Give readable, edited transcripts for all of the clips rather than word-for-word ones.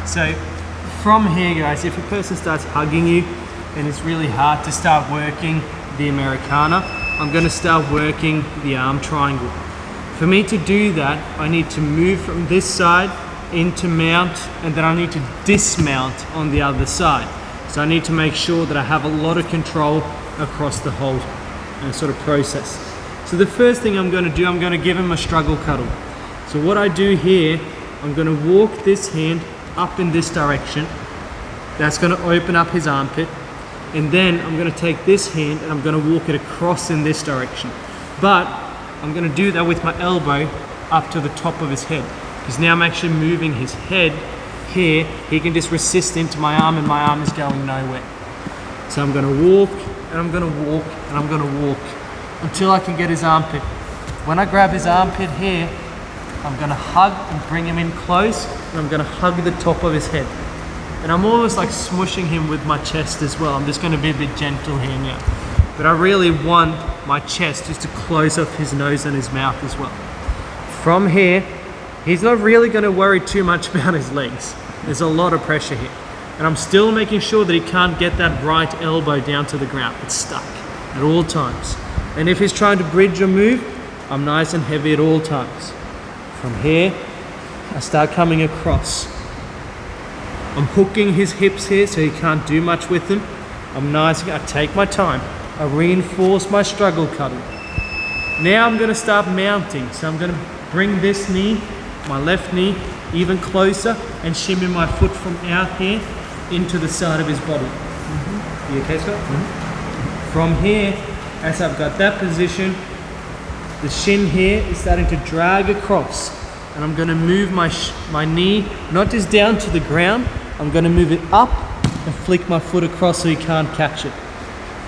So from here, guys, if a person starts hugging you and it's really hard to start working the Americana, I'm going to start working the arm triangle. For me to do that, I need to move from this side into mount, and then I need to dismount on the other side. So I need to make sure that I have a lot of control across the whole sort of process. So the first thing I'm going to do, I'm going to give him a struggle cuddle. So what I do here, I'm going to walk this hand up in this direction. That's going to open up his armpit. And then I'm going to take this hand and I'm going to walk it across in this direction. But I'm going to do that with my elbow up to the top of his head. Because now I'm actually moving his head here. He can just resist into my arm and my arm is going nowhere. So I'm going to walk and I'm going to walk and I'm going to walk until I can get his armpit. When I grab his armpit here, I'm going to hug and bring him in close, and I'm going to hug the top of his head. And I'm almost like smushing him with my chest as well. I'm just going to be a bit gentle here now. But I really want my chest just to close off his nose and his mouth as well. From here, he's not really going to worry too much about his legs. There's a lot of pressure here. And I'm still making sure that he can't get that right elbow down to the ground. It's stuck at all times. And if he's trying to bridge or move, I'm nice and heavy at all times. From here, I start coming across. I'm hooking his hips here so he can't do much with them. I'm nice, I take my time. I reinforce my struggle cuddle. Now I'm going to start mounting. So I'm going to bring this knee, my left knee, even closer and shimmy my foot from out here into the side of his body. You okay, Scott? From here, as I've got that position, the shin here is starting to drag across, and I'm going to move my knee not just down to the ground, I'm going to move it up and flick my foot across so he can't catch it.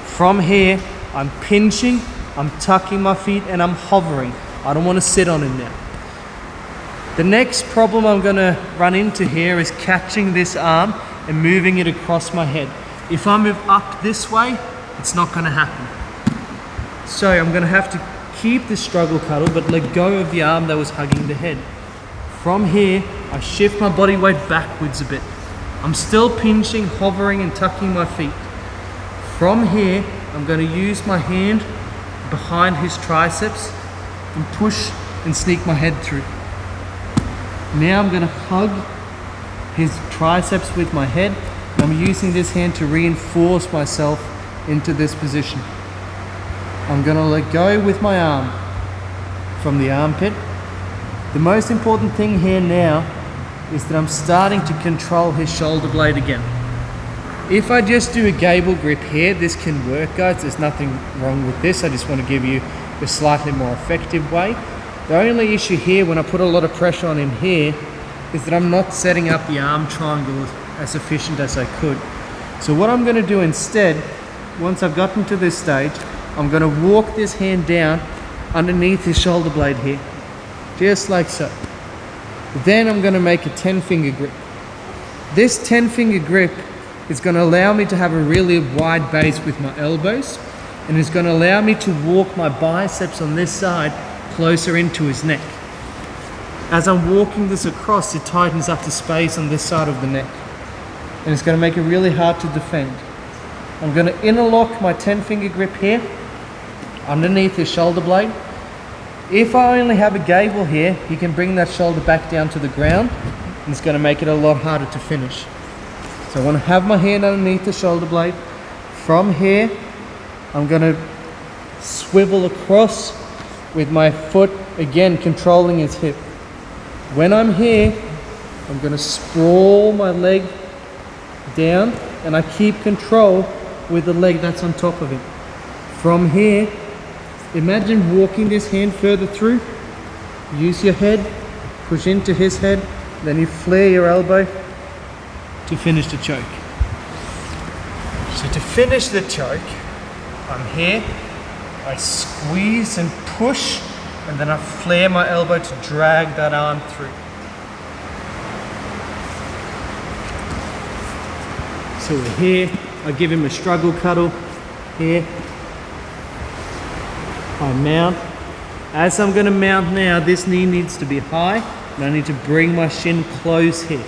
From here, I'm pinching, I'm tucking my feet, and I'm hovering. I don't want to sit on him now. The next problem I'm going to run into here is catching this arm and moving it across my head. If I move up this way, it's not going to happen. So I'm going to have to keep this struggle cuddle but let go of the arm that was hugging the head. From here, I shift my body weight backwards a bit. I'm still pinching, hovering and tucking my feet. From here, I'm going to use my hand behind his triceps and push and sneak my head through. Now I'm going to hug his triceps with my head, and I'm using this hand to reinforce myself into this position. I'm going to let go with my arm from the armpit. The most important thing here now is that I'm starting to control his shoulder blade again. If I just do a gable grip here, this can work, guys. There's nothing wrong with this. I just want to give you a slightly more effective way. The only issue here when I put a lot of pressure on him here is that I'm not setting up the arm triangle as efficient as I could. So what I'm going to do instead, once I've gotten to this stage, I'm going to walk this hand down underneath his shoulder blade here, just like so. Then I'm going to make a 10-finger grip. This 10-finger grip is going to allow me to have a really wide base with my elbows, and it's going to allow me to walk my biceps on this side closer into his neck. As I'm walking this across, it tightens up the space on this side of the neck, and it's going to make it really hard to defend. I'm going to interlock my 10-finger grip here underneath his shoulder blade. If I only have a gable here, he can bring that shoulder back down to the ground, and it's going to make it a lot harder to finish. So I want to have my hand underneath the shoulder blade. From here, I'm going to swivel across with my foot, again controlling his hip. When I'm here, I'm going to sprawl my leg down, and I keep control with the leg that's on top of it. From here, imagine walking this hand further through. Use your head, push into his head, then you flare your elbow to finish the choke. So to finish the choke, I'm here, I squeeze and push, and then I flare my elbow to drag that arm through. So we're here, I give him a struggle cuddle here. I mount. As I'm going to mount now, this knee needs to be high, and I need to bring my shin close here.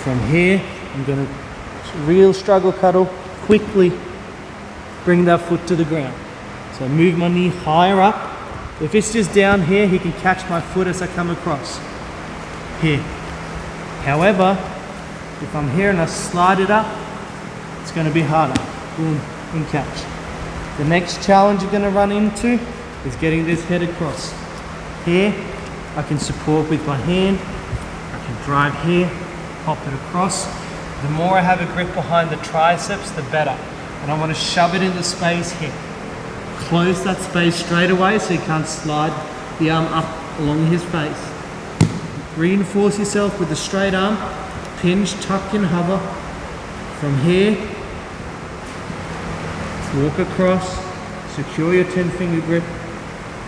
from here, I'm gonna real struggle cuddle, quickly bring that foot to the ground. So move my knee higher up. If it's just down here, he can catch my foot as I come across. Here. However, if I'm here and I slide it up, it's gonna be harder. Boom, and catch. The next challenge you're gonna run into is getting this head across. Here, I can support with my hand, I can drive here, pop it across. The more I have a grip behind the triceps, the better. And I want to shove it into space here. Close that space straight away so you can't slide the arm up along his face. Reinforce yourself with the straight arm, pinch, tuck and hover. From here, walk across, secure your 10-finger grip,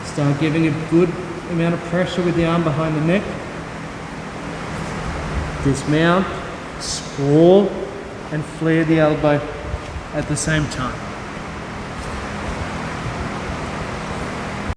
start giving a good amount of pressure with the arm behind the neck. Dismount, sprawl, and flare the elbow at the same time.